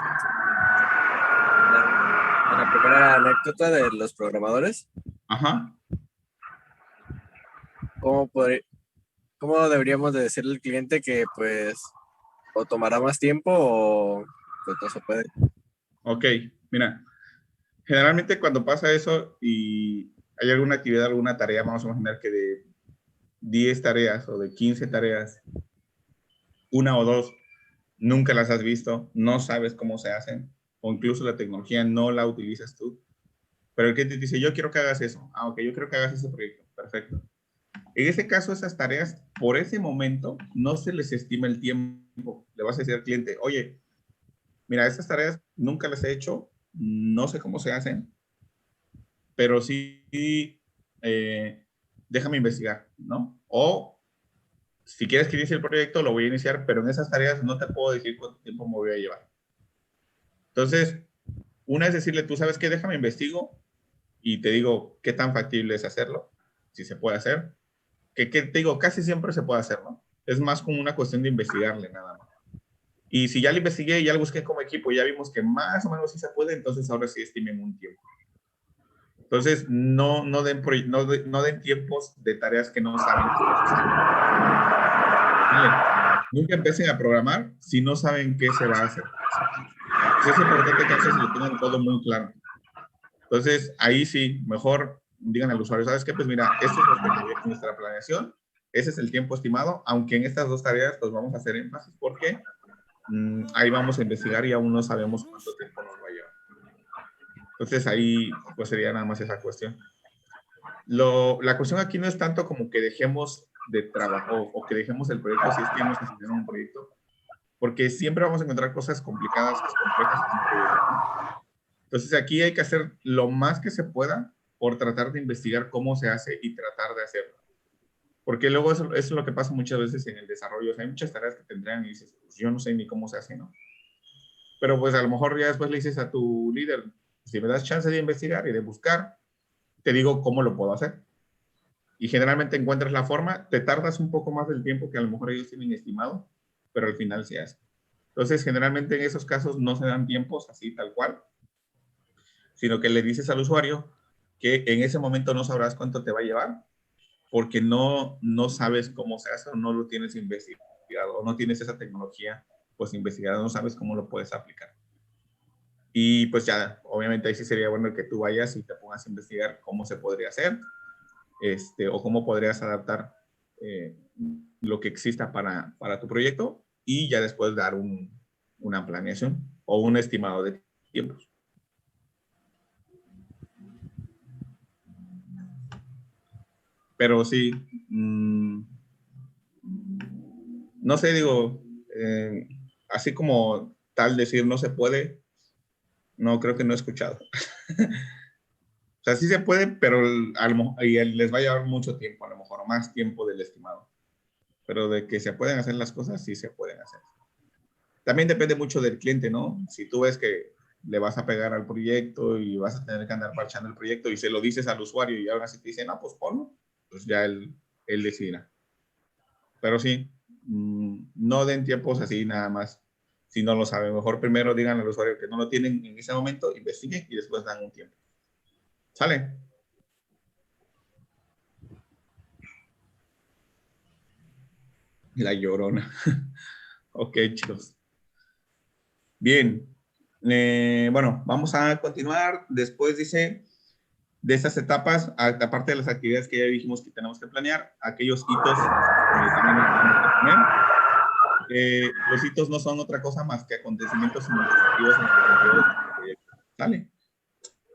la primera anécdota de los programadores. Ajá. ¿Cómo deberíamos de decirle al cliente que pues o tomará más tiempo o pues no se puede? Ok, mira, generalmente cuando pasa eso y hay alguna actividad, alguna tarea, vamos a imaginar que de 10 tareas o de 15 tareas, una o dos nunca las has visto, no sabes cómo se hacen, o incluso la tecnología no la utilizas tú, pero el cliente te dice, yo quiero que hagas eso. Ah, ok, yo quiero que hagas ese proyecto. Perfecto. En ese caso, esas tareas, por ese momento, no se les estima el tiempo. Le vas a decir al cliente, oye, mira, estas tareas nunca las he hecho, no sé cómo se hacen, pero sí, déjame investigar, ¿no? O si quieres que inicie el proyecto, lo voy a iniciar, pero en esas tareas no te puedo decir cuánto tiempo me voy a llevar. Entonces, una es decirle, tú sabes qué, déjame investigo y te digo qué tan factible es hacerlo. si se puede hacer. Que te digo, casi siempre se puede hacer, ¿no? Es más como una cuestión de investigarle nada más. Y si ya lo investigué y ya lo busqué como equipo, ya vimos que más o menos sí se puede, entonces ahora sí estimen un tiempo. Entonces, no den tiempos de tareas que no saben. Nunca empiecen a programar si no saben qué se va a hacer. Entonces, es importante que antes lo tengan todo muy claro. Entonces, ahí sí, mejor digan al usuario, ¿sabes qué? Pues mira, esto es nuestra planeación, ese es el tiempo estimado, aunque en estas dos tareas pues vamos a hacer énfasis porque ahí vamos a investigar y aún no sabemos cuánto tiempo nos va a llevar. Entonces, ahí pues sería nada más esa cuestión. La cuestión aquí no es tanto como que dejemos de trabajo o que dejemos el proyecto si es que hemos asignado un proyecto, porque siempre vamos a encontrar cosas complicadas, complejas en un proyecto, ¿no? Entonces aquí hay que hacer lo más que se pueda por tratar de investigar cómo se hace y tratar de hacerlo. Porque luego eso es lo que pasa muchas veces en el desarrollo. O sea, hay muchas tareas que tendrán y dices, pues yo no sé ni cómo se hace, ¿no? Pero pues a lo mejor ya después le dices a tu líder, si me das chance de investigar y de buscar, te digo cómo lo puedo hacer. Y generalmente encuentras la forma, te tardas un poco más del tiempo que a lo mejor ellos tienen estimado, pero al final se hace. Entonces, generalmente en esos casos no se dan tiempos así tal cual, sino que le dices al usuario que en ese momento no sabrás cuánto te va a llevar, porque no sabes cómo se hace o no lo tienes investigado, o no tienes esa tecnología pues investigada, no sabes cómo lo puedes aplicar. Y pues ya, obviamente ahí sí sería bueno que tú vayas y te pongas a investigar cómo se podría hacer, o cómo podrías adaptar lo que exista para tu proyecto y ya después dar una planeación o un estimado de tiempos. Pero sí, no sé, digo, así como tal decir no se puede, no creo que no he escuchado. O sea, sí se puede, pero les va a llevar mucho tiempo, a lo mejor, o más tiempo del estimado. Pero de que se pueden hacer las cosas, sí se pueden hacer. También depende mucho del cliente, ¿no? Si tú ves que le vas a pegar al proyecto y vas a tener que andar parchando el proyecto y se lo dices al usuario y ahora sí te dice, no, pues ponlo, pues ya él decidirá. Pero sí, no den tiempos así nada más si no lo saben. Mejor primero digan al usuario que no lo tienen en ese momento, investiguen y después dan un tiempo. ¿Sale? La Llorona. Ok, chicos. Bien. Bueno, vamos a continuar. Después dice, de estas etapas, aparte de las actividades que ya dijimos que tenemos que planear, aquellos hitos también nos vamos a poner. Los hitos no son otra cosa más que acontecimientos significativos en el proyecto. ¿Sale?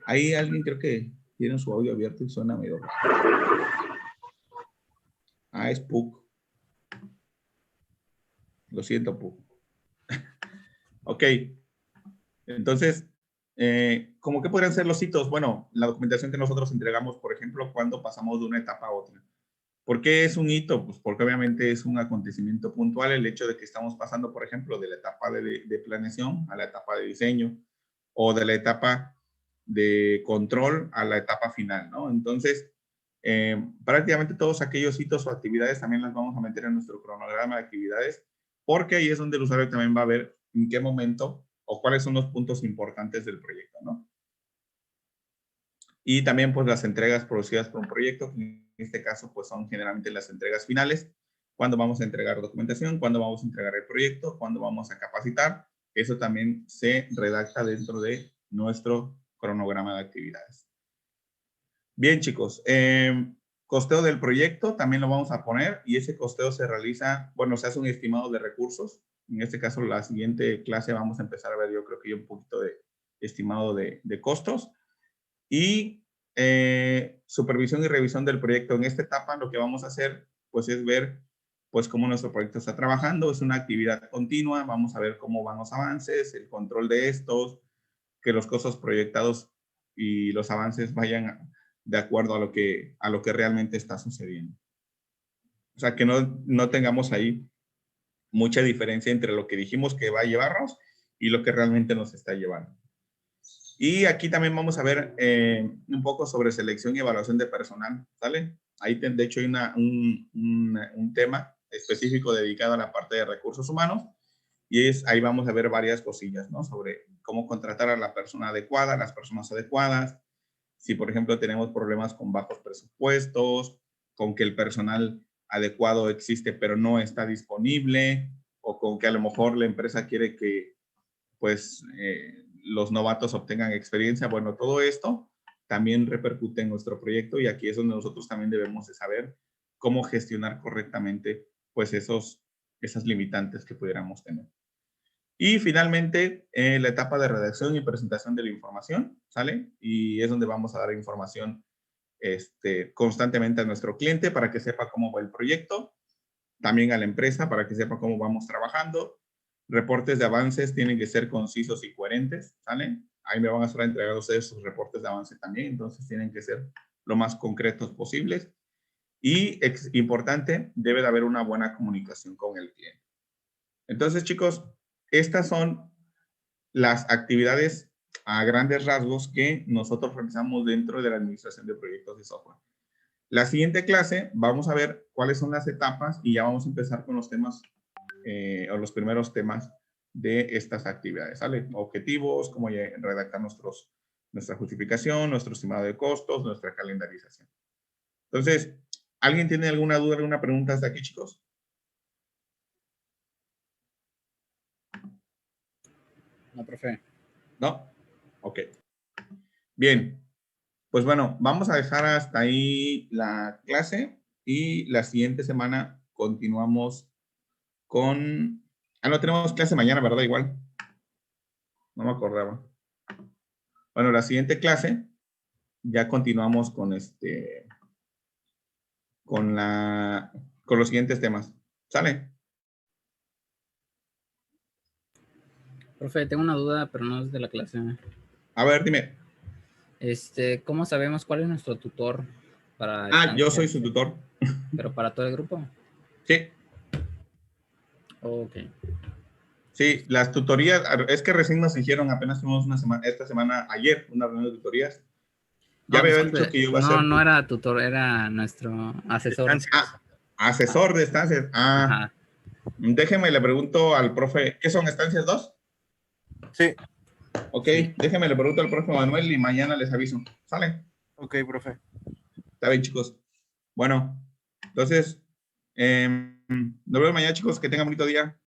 Ahí alguien creo que tiene su audio abierto y suena medio. Ah, es Puck. Lo siento, Puck. Ok. Entonces, ¿cómo que podrían ser los hitos? Bueno, la documentación que nosotros entregamos, por ejemplo, cuando pasamos de una etapa a otra. ¿Por qué es un hito? Pues porque obviamente es un acontecimiento puntual el hecho de que estamos pasando, por ejemplo, de la etapa de planeación a la etapa de diseño o de la etapa de control a la etapa final, ¿no? Entonces, prácticamente todos aquellos hitos o actividades también las vamos a meter en nuestro cronograma de actividades porque ahí es donde el usuario también va a ver en qué momento o cuáles son los puntos importantes del proyecto, ¿no? Y también pues las entregas producidas por un proyecto, que en este caso pues son generalmente las entregas finales, cuando vamos a entregar documentación, cuando vamos a entregar el proyecto, cuando vamos a capacitar, eso también se redacta dentro de nuestro cronograma de actividades. Bien chicos, costeo del proyecto también lo vamos a poner y ese costeo se realiza, bueno, se hace un estimado de recursos. En este caso, la siguiente clase vamos a empezar a ver, yo creo que un poquito de estimado de costos. Y supervisión y revisión del proyecto. En esta etapa lo que vamos a hacer, pues es ver, pues cómo nuestro proyecto está trabajando. Es una actividad continua. Vamos a ver cómo van los avances, el control de estos, que los costos proyectados y los avances vayan de acuerdo a lo que realmente está sucediendo. O sea, que no tengamos ahí mucha diferencia entre lo que dijimos que va a llevarnos y lo que realmente nos está llevando. Y aquí también vamos a ver un poco sobre selección y evaluación de personal, ¿sale? Ahí, de hecho, hay un tema específico dedicado a la parte de recursos humanos. Y ahí vamos a ver varias cosillas, ¿no? Sobre cómo contratar a la persona adecuada, las personas adecuadas. Si, por ejemplo, tenemos problemas con bajos presupuestos, con que el personal adecuado existe pero no está disponible, o con que a lo mejor la empresa quiere que, pues, los novatos obtengan experiencia. Bueno, todo esto también repercute en nuestro proyecto y aquí es donde nosotros también debemos de saber cómo gestionar correctamente, pues, esas limitantes que pudiéramos tener. Y finalmente, la etapa de redacción y presentación de la información, ¿sale? Y es donde vamos a dar información constantemente a nuestro cliente para que sepa cómo va el proyecto, también a la empresa para que sepa cómo vamos trabajando. Reportes de avances tienen que ser concisos y coherentes, ¿sale? Ahí me van a estar entregando ustedes sus reportes de avance también, entonces tienen que ser lo más concretos posibles. Y importante, debe de haber una buena comunicación con el cliente. Entonces, chicos, estas son las actividades a grandes rasgos que nosotros realizamos dentro de la administración de proyectos de software. La siguiente clase vamos a ver cuáles son las etapas y ya vamos a empezar con los temas o los primeros temas de estas actividades, ¿sale? Objetivos, cómo redactar nuestra justificación, nuestro estimado de costos, nuestra calendarización. Entonces, ¿alguien tiene alguna duda, alguna pregunta hasta aquí, chicos? No, profe. ¿No? Ok. Bien. Pues bueno, vamos a dejar hasta ahí la clase y la siguiente semana continuamos con... Ah, no, tenemos clase mañana, ¿verdad? Igual. No me acordaba. Bueno, la siguiente clase ya continuamos con con los siguientes temas. ¿Sale? Profe, tengo una duda, pero no es de la clase. A ver, dime. ¿Cómo sabemos cuál es nuestro tutor para Ah, yo estancias? soy su tutor. ¿Pero para todo el grupo? Sí. Ok. Sí, las tutorías, es que recién nos dijeron, apenas tuvimos esta semana, ayer, una reunión de tutorías. Ya No, me había disculpe, dicho que yo iba a no, ser... no era tutor, era nuestro asesor. Estancias. Asesor de estancias. Ajá. Déjeme, le pregunto al profe, ¿qué son estancias 2? Sí. Ok, Sí. déjeme, le pregunto al profe Manuel y mañana les aviso. ¿Sale? Ok, profe. Está bien, chicos. Bueno, entonces, nos vemos mañana, chicos. Que tengan bonito día.